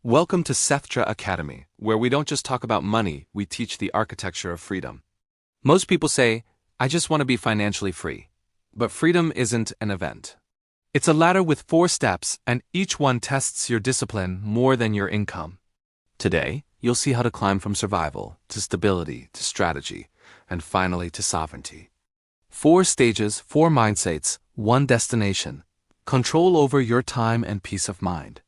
Welcome to Sethtra Academy, where we don't just talk about money, we teach the architecture of freedom. Most people say, I just want to be financially free. But freedom isn't an event. It's a ladder with 4 steps, and each one tests your discipline more than your income. Today, you'll see how to climb from survival to stability to strategy, and finally to sovereignty. 4 stages, 4 mindsets, 1 destination. Control over your time and peace of mind.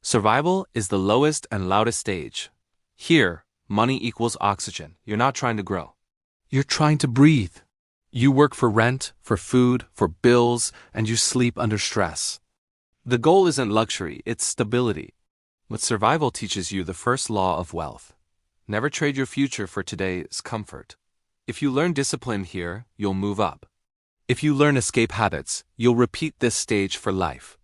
Survival is the lowest and loudest stage. Here, money equals oxygen. You're not trying to grow. You're trying to breathe. You work for rent, for food, for bills, and you sleep under stress. The goal isn't luxury, it's stability. But survival teaches you the first law of wealth. Never trade your future for today's comfort. If you learn discipline here, you'll move up. If you learn escape habits, you'll repeat this stage for life.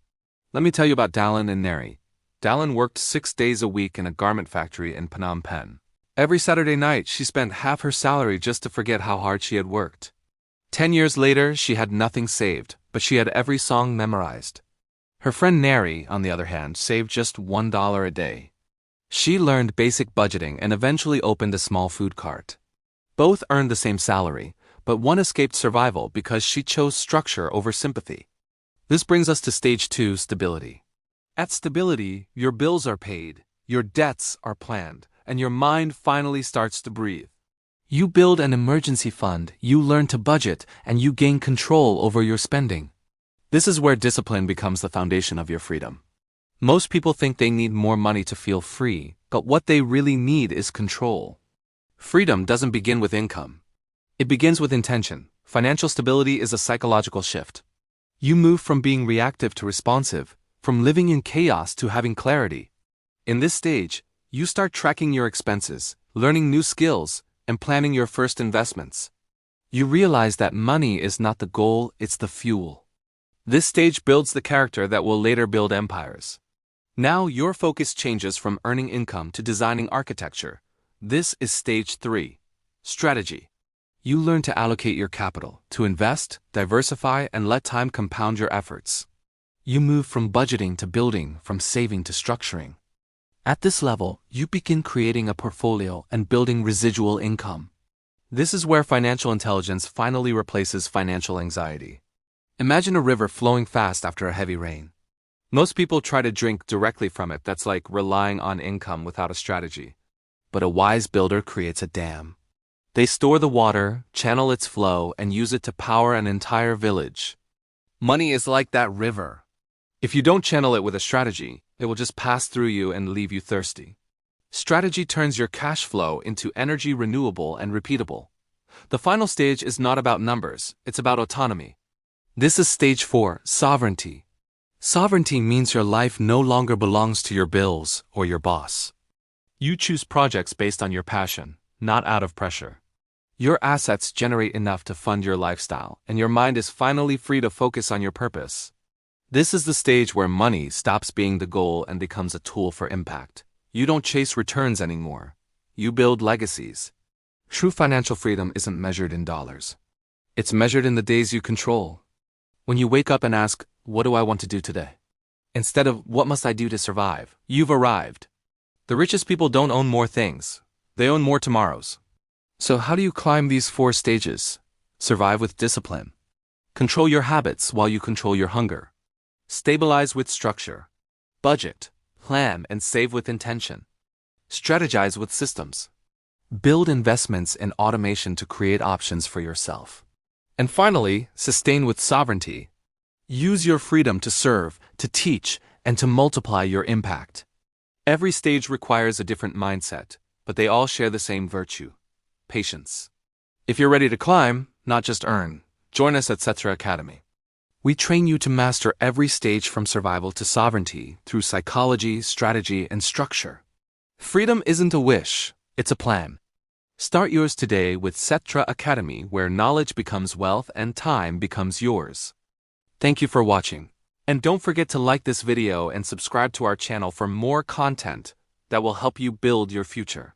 Let me tell you about Dallin and Neri. Dallin worked 6 days a week in a garment factory in Phnom Penh. Every Saturday night, she spent half her salary just to forget how hard she had worked. 10 years later, she had nothing saved, but she had every song memorized. Her friend Neri, on the other hand, saved just $1 a day. She learned basic budgeting and eventually opened a small food cart. Both earned the same salary, but one escaped survival because she chose structure over sympathy. This brings us to stage 2, stability. At stability, your bills are paid, your debts are planned, and your mind finally starts to breathe. You build an emergency fund, you learn to budget, and you gain control over your spending. This is where discipline becomes the foundation of your freedom. Most people think they need more money to feel free, but what they really need is control. Freedom doesn't begin with income. It begins with intention. Financial stability is a psychological shift. You move from being reactive to responsive, from living in chaos to having clarity. In this stage, you start tracking your expenses, learning new skills, and planning your first investments. You realize that money is not the goal, it's the fuel. This stage builds the character that will later build empires. Now your focus changes from earning income to designing architecture. This is stage 3, strategy. You learn to allocate your capital, to invest, diversify, and let time compound your efforts. You move from budgeting to building, from saving to structuring. At this level, you begin creating a portfolio and building residual income. This is where financial intelligence finally replaces financial anxiety. Imagine a river flowing fast after a heavy rain. Most people try to drink directly from it. That's like relying on income without a strategy. But a wise builder creates a dam. They store the water, channel its flow, and use it to power an entire village. Money is like that river. If you don't channel it with a strategy, it will just pass through you and leave you thirsty. Strategy turns your cash flow into energy renewable and repeatable. The final stage is not about numbers, it's about autonomy. This is stage 4, sovereignty. Sovereignty means your life no longer belongs to your bills or your boss. You choose projects based on your passion, not out of pressure. Your assets generate enough to fund your lifestyle, and your mind is finally free to focus on your purpose. This is the stage where money stops being the goal and becomes a tool for impact. You don't chase returns anymore. You build legacies. True financial freedom isn't measured in dollars. It's measured in the days you control. When you wake up and ask, what do I want to do today? Instead of, what must I do to survive? You've arrived. The richest people don't own more things. They own more tomorrows. So how do you climb these 4 stages? Survive with discipline. Control your habits while you control your hunger. Stabilize with structure. Budget, plan, and save with intention. Strategize with systems. Build investments in automation to create options for yourself. And finally, sustain with sovereignty. Use your freedom to serve, to teach, and to multiply your impact. Every stage requires a different mindset, but they all share the same virtue: patience. If you're ready to climb, not just earn, join us at Sethtra Academy. We train you to master every stage from survival to sovereignty through psychology, strategy, and structure. Freedom isn't a wish, it's a plan. Start yours today with Sethtra Academy, where knowledge becomes wealth and time becomes yours. Thank you for watching. And don't forget to like this video and subscribe to our channel for more content that will help you build your future.